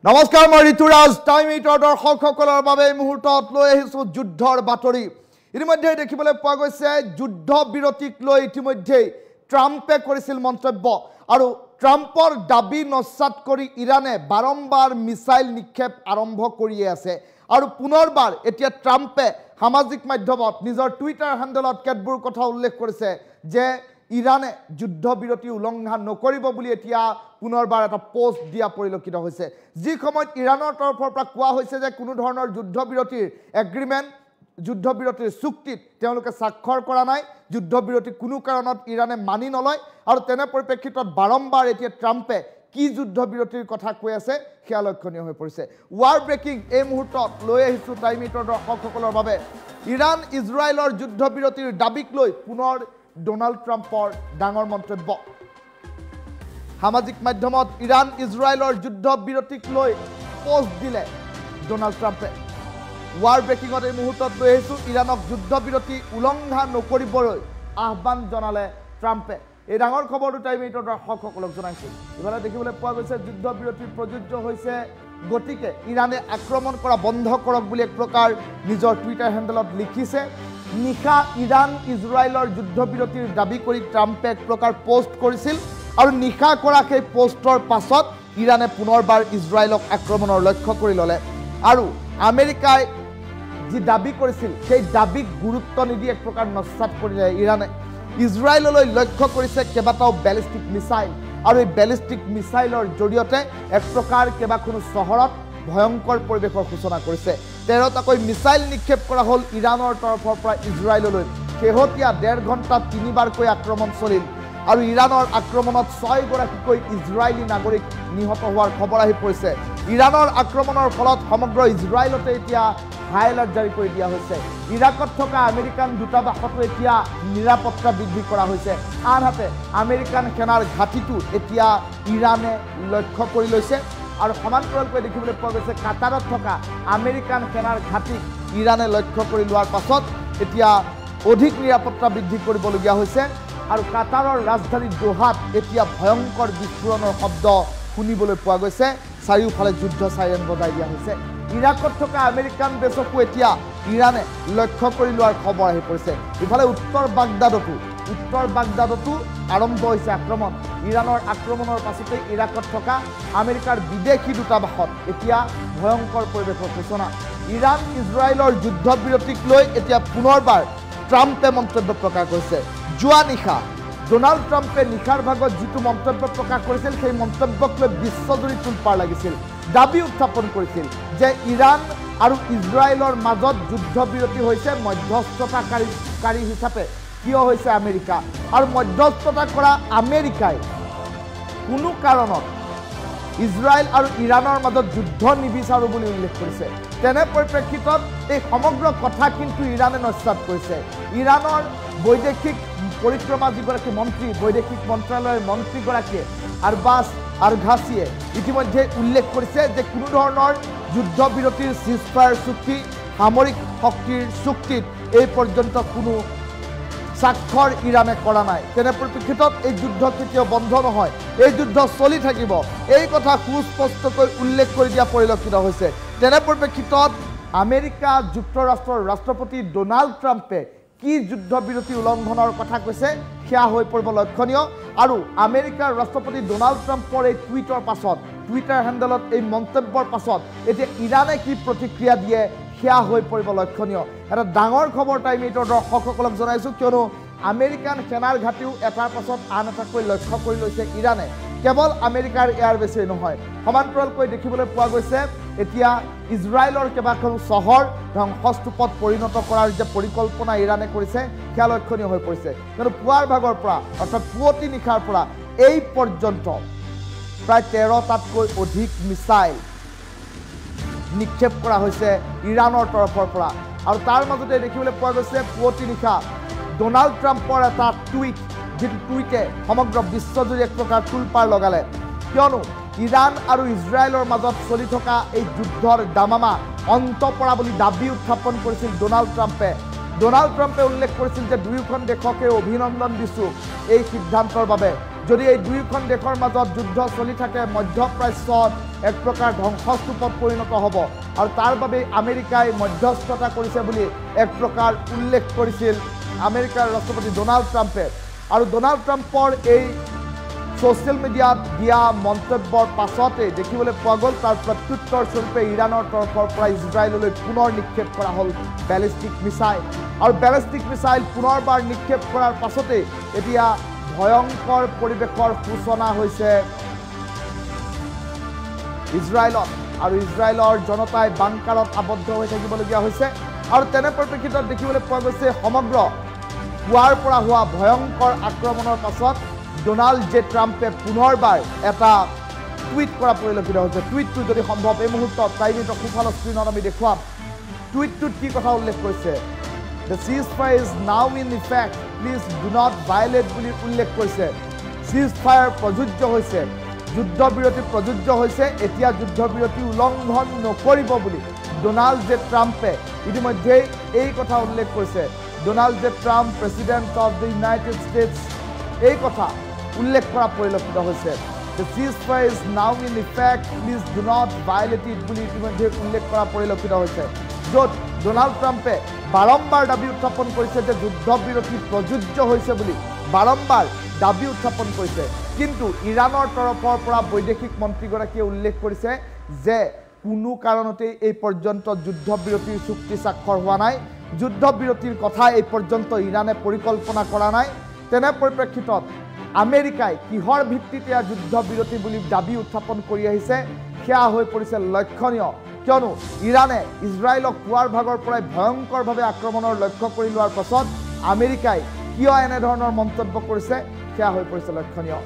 নমস্কাৰ মই ঋতুৰাজ টাইম 8 দৰ্শকসকলৰ বাবে এই মুহূৰ্তত লৈ আহিছো যুদ্ধৰ বাতৰি ইতিমধ্যে দেখিবলৈ পোৱা গৈছে যুদ্ধ বিৰতিক লৈ ইতিমধ্যে ট্ৰাম্পে কৰিছিল মন্তব্য আৰু ট্ৰাম্পৰ দাবী নস্যাৎ কৰি ইৰানে বাৰম্বাৰ মিসাইল নিক্ষেপ আৰম্ভ কৰিয়ে আছে আৰু পুনৰবাৰ এতিয়া ট্ৰাম্পে সামাজিক মাধ্যমত নিজৰ টুইটাৰ হ্যান্ডেলত কেতবোৰ কথা উল্লেখ কৰিছে যে ইৰানে যুদ্ধ বিৰতি উলংঘন নকৰিব বুলি এতিয়া পুনৰবাৰ এটা পোষ্ট দিয়া পৰিলক্ষিত হৈছে যি সময়ত ইৰানৰ তৰফৰ পৰা কোৱা হৈছে যে কোনো ধৰণৰ যুদ্ধ বিৰতিৰ এগ্ৰিমেন্ট যুদ্ধ বিৰতিৰ চুক্তিত তেওঁলোকে স্বাক্ষৰ কৰা নাই যুদ্ধ বিৰতি কোনো কাৰণত ইৰানে মানি নলয় আৰু তেনে পৰিপ্ৰেক্ষিতত বাৰম্বাৰ এতিয়া ট্ৰাম্পে কি যুদ্ধ বিৰতিৰ কথা কৈ আছে সেয়া লক্ষণীয় হৈ পৰিছে ৱাৰ ব্ৰেকিং এই মুহূৰ্তত লৈ আহিছো টাইম 8 দৰ্শকসকলৰ বাবে ইৰান ইজৰাইলৰ যুদ্ধ বিৰতিৰ দাবীক লৈ পুনৰ ডোনাল্ড ট্ৰাম্পৰ ডাঙৰ মন্তব্য সামাজিক মাধ্যমত ইৰান ইজৰাইলৰ যুদ্ধ বিৰতিক লৈ পোষ্ট দিলে ডোনাল্ড ট্ৰাম্পে ৱাৰ ব্ৰেকিংত এই মুহূৰ্তত লৈ আহিছো ইৰানক যুদ্ধ বিৰতি উলংঘন নকৰিবলৈ আহ্বান জনালে ট্ৰাম্পে এই ডাঙৰ খবৰটো টাইম 8 দৰ্শকসকলক জনাইছো ইফালে দেখিবলৈ পোৱা গৈছে যুদ্ধ বিৰতি প্ৰযোজ্য হৈছে গতিকে ইৰানে আক্ৰমণ কৰা বন্ধ কৰক বুলি এক প্ৰকাৰ নিজৰ টুইটাৰ হ্যান্ডেলত লিখিছে নিশা ইৰান ইজৰাইলৰ যুদ্ধ বিৰতিৰ দাবী কৰি ট্ৰাম্পে এক প্ৰকাৰ পোষ্ট কৰিছিল আৰু নিশা কৰা সেই পোষ্টৰ পাছত ইৰানে পুনৰবাৰ ইজৰাইলক আক্ৰমণৰ লক্ষ্য কৰি ললে আৰু আমেৰিকাই যি দাবী কৰিছিল সেই দাবীক গুৰুত্ব নিদি এক প্ৰকাৰ নস্যাৎ কৰিলে ইৰানে ইজৰাইললৈ লক্ষ্য কৰিছে কেবাটাও ব্যালিষ্টিক মিসাইল আৰু এই ব্যালিষ্টিক মিসাইলৰ জৰিয়তে এক প্ৰকাৰ কেবাখনো চহৰত ভয়ংকৰ পৰিবেশৰ সূচনা কৰিছে 13টাকৈ মিসাইল নিক্ষেপ কৰা হল ইৰানৰ তৰফৰ পৰা ইজৰাইললৈ কেহতিয়া 1.5 ঘণ্টা 3বাৰকৈ আক্ৰমণ চলিল আৰু ইৰানৰ আক্ৰমণত 6 গৰাকীকৈ ইজৰাইলী নাগৰিক নিহত হোৱাৰ খবৰ আহি পৰিছে ইৰানৰ আক্ৰমণৰ ফলত সমগ্ৰ ইজৰাইলতে এতিয়া হাই এলাৰ্ট জাৰি কৰি দিয়া হৈছে ইৰাকত থকা আমেৰিকান দূতাবাসতো এতিয়া নিৰাপত্তা বৃদ্ধি কৰা হৈছে আনহাতে আমেৰিকান সেনাৰ ঘাটিটো এতিয়া ইৰানে লক্ষ্য কৰি লৈছে আৰু সমান্তৰালকৈ দেখিবলৈ পোৱা গৈছে কাটাৰত থকা আমেৰিকান সেনাৰ ঘাটিক ইৰানে লক্ষ্য কৰি লোৱাৰ পাছত এতিয়া অধিক নিৰাপত্তা বৃদ্ধি কৰিবলগীয়া হৈছে আৰু কাটাৰৰ ৰাজধানী দোহাত এতিয়া ভয়ংকৰ বিস্ফোৰণৰ শব্দ শুনিবলৈ পোৱা গৈছে চাৰিওফালে যুদ্ধ সাইৰেন বজাই দিয়া হৈছে ইৰাকত থকা আমেৰিকান বেছকো এতিয়া ইৰানে লক্ষ্য কৰি লোৱাৰ খবৰ আহি পৰিছে ইফালে উত্তৰ বাগদাদতো আৰম্ভ হৈছে আক্ৰমণ ইৰানৰ আক্ৰমণৰ পাছতে ইৰাকত থকা আমেৰিকাৰ বিদেশী দূতাবাসত এতিয়া ভয়ংকৰ পৰিবেশৰ সূচনা ইৰান ইজৰাইলৰ যুদ্ধ বিৰতিক লৈ এতিয়া পুনৰবাৰ ট্ৰাম্পে মন্তব্য প্ৰকাশ কৰিছে যোৱা নিশা ডোনাল্ড ট্ৰাম্পে নিশাৰ ভাগত যিটো মন্তব্য প্ৰকাশ কৰিছিল সেই মন্তব্যক লৈ বিশ্বজুৰি তোলপাৰ লাগিছিল দাবী উত্থাপন কৰিছিল যে ইৰান আৰু ইজৰাইলৰ মাজত যুদ্ধ বিৰতি হৈছে মধ্যস্থতাকাৰী হিচাপে কিয় হৈছে আমেৰিকা আৰু মধ্যস্থতা কৰা আমেৰিকাই কোনো কাৰণত ইজৰাইল আৰু ইৰানৰ মাজত যুদ্ধ নিবিচাৰো বুলি উল্লেখ কৰিছে তেনে পৰিপ্ৰেক্ষিতত এই সমগ্ৰ কথা কিন্তু ইৰানে নস্যাৎ কৰিছে ইৰানৰ বৈদেশিক পৰিক্ৰমা যিগৰাকী মন্ত্ৰী বৈদেশিক মন্ত্ৰালয়ৰ মন্ত্ৰীগৰাকীয়ে আৰবাছ আৰঘাছিয়ে ইতিমধ্যে উল্লেখ কৰিছে যে কোনো ধৰণৰ যুদ্ধ বিৰতিৰ সিজফায়াৰ চুক্তি সামৰিক শক্তিৰ চুক্তিত এই পৰ্যন্ত কোনো স্বাক্ষৰ ইৰানে কৰা নাই তেনে পৰিপ্ৰেক্ষিতত এই যুদ্ধ কেতিয়াও বন্ধ নহয় এই যুদ্ধ চলি থাকিব এই কথা সুস্পষ্টকৈ উল্লেখ কৰি দিয়া পৰিলক্ষিত হৈছে তেনে পৰিপ্ৰেক্ষিতত আমেৰিকা যুক্তৰাষ্ট্ৰৰ ৰাষ্ট্ৰপতি ডোনাল্ড ট্ৰাম্পে কি যুদ্ধ বিৰতি উলংঘনৰ কথা কৈছে সেয়া হৈ পৰিব লক্ষণীয় আৰু আমেৰিকাৰ ৰাষ্ট্ৰপতি ডোনাল্ড ট্ৰাম্পৰ এই টুইটৰ পাছত টুইটাৰ হ্যান্ডেলত এই মন্তব্যৰ পাছত এতিয়া ইৰানে কি প্ৰতিক্ৰিয়া দিয়ে সেয়া হৈ পৰিব লক্ষণীয় এটা ডাঙৰ খবৰ টাইম 8 দৰ্শকসকলক জনাইছো কিয়নো আমেৰিকান সেনাৰ ঘাটিও এটাৰ পাছত আন এটাকৈ লক্ষ্য কৰি লৈছে ইৰানে কেৱল আমেৰিকাৰ এয়াৰবেছেই নহয় সমান্তৰালকৈ দেখিবলৈ পোৱা গৈছে এতিয়া ইজৰাইলৰ কেবাখনো চহৰ ধ্বংসস্তূপত পৰিণত কৰাৰ যে পৰিকল্পনা ইৰানে কৰিছে সেয়া লক্ষণীয় হৈ পৰিছে কিন্তু পুৱাৰ ভাগৰ পৰা অৰ্থাৎ পুৱতি নিশাৰ পৰা এই পৰ্যন্ত প্ৰায় 13টাতকৈ অধিক মিসাইল নিক্ষেপ কৰা হৈছে ইৰানৰ তৰফৰ পৰা আৰু তাৰ মাজতে দেখিবলৈ পোৱা গৈছে পুৱতি নিশা ডোনাল্ড ট্ৰাম্পৰ এটা টুইট যিটো টুইটে সমগ্ৰ বিশ্বজুৰি এক প্ৰকাৰ তোলপাৰ লগালে কিয়নো ইৰান আৰু ইজৰাইলৰ মাজত চলি থকা এই যুদ্ধৰ দামামা অন্ত পৰা বুলি দাবী উত্থাপন কৰিছিল ডোনাল্ড ট্ৰাম্পে উল্লেখ কৰিছিল যে দুয়োখন দেশকে অভিনন্দন দিছো এই সিদ্ধান্তৰ বাবে যদি এই দুয়োখন দেশৰ মাজত যুদ্ধ চলি থাকে মধ্যপ্ৰাচ্যত এক প্ৰকাৰ ধ্বংসস্তূপত পৰিণত হ'ব আৰু তাৰ বাবে আমেৰিকাই মধ্যস্থতা কৰিছে বুলি এক প্ৰকাৰ উল্লেখ কৰিছিল আমেৰিকাৰ ৰাষ্ট্ৰপতি ডোনাল্ড ট্ৰাম্পে আৰু ডোনাল্ড ট্ৰাম্পৰ এই সোশ্যাল মিডিয়াত দিয়া মন্তব্যৰ পাছতে দেখিবলৈ পোৱা গ'ল তাৰ প্ৰত্যুত্তৰ স্বৰূপে ইৰাণৰ তৰফৰ পৰা ইজৰাইললৈ পুনৰ নিক্ষেপ কৰা হ'ল বেলিষ্টিক মিছাইল আৰু বেলিষ্টিক মিছাইল পুনৰবাৰ নিক্ষেপ কৰাৰ পাছতে এতিয়া ভয়ংকৰ পৰিৱেশৰ সূচনা হৈছে ইজৰাইলত আৰু ইজৰাইলৰ জনতাই বাংকাৰত আবদ্ধ হৈ থাকিবলগীয়া হৈছে আৰু তেনে পৰিপ্ৰেক্ষিতত দেখিবলৈ পোৱা গৈছে সমগ্ৰ পুৱাৰ পৰা হোৱা ভয়ংকৰ আক্ৰমণৰ পাছত ডোনাল্ড জে ট্ৰাম্পে পুনৰবাৰ এটা টুইট কৰা পৰিলক্ষিত হৈছে টুইটটো যদি সম্ভৱ এই মুহূৰ্তত 4 মিনিটৰ সোঁফালৰ স্ক্ৰীণত আমি দেখুৱাম টুইটটোত কি কথা উল্লেখ কৰিছে The ceasefire is now in effect. Please do not violate বুলি উল্লেখ কৰিছে ceasefire প্ৰযোজ্য হৈছে যুদ্ধবিৰতি প্ৰযোজ্য হৈছে এতিয়া যুদ্ধবিৰতি উলংঘন নকৰিব বুলি ডোনাল্ড জে ট্ৰাম্পে ইতিমধ্যে এই কথা উল্লেখ কৰিছে Donald J Trump president of the United states এই কথা উল্লেখ কৰা পৰিলক্ষিত হৈছে The ceasefire is now in effect. Please do not violate it বুলি ইতিমধ্যে উল্লেখ কৰা পৰিলক্ষিত হৈছে য'ত ডোনাল্ড ট্ৰাম্পে বাৰম্বাৰ দাবী উত্থাপন কৰিছে যে যুদ্ধবিৰতি প্ৰযোজ্য হৈছে বুলি বাৰম্বাৰ দাবী উত্থাপন কৰিছে কিন্তু ইৰাণৰ তৰফৰ পৰা বৈদেশিক মন্ত্ৰীগৰাকীয়ে উল্লেখ কৰিছে যে কোনো কাৰণতে এই পৰ্যন্ত যুদ্ধবিৰতিৰ চুক্তি স্বাক্ষৰ হোৱা নাই যুদ্ধবিৰতিৰ কথা এই পৰ্যন্ত ইৰাণে পৰিকল্পনা কৰা নাই তেনে পৰিপ্ৰেক্ষিতত আমেৰিকাই কিহৰ ভিত্তিতে যুদ্ধবিৰতি বুলি দাবী উত্থাপন কৰি আহিছে সেয়া হৈ পৰিছে লক্ষণীয় কিয়নো ইৰাণে ইজৰাইলক পুৱাৰ ভাগৰ পৰাই ভয়ংকৰভাৱে আক্ৰমণৰ লক্ষ্য কৰি লোৱাৰ পাছত আমেৰিকাই কিয় এনে ধৰণৰ মন্তব্য কৰিছে সেয়া হৈ পৰিছে লক্ষণীয়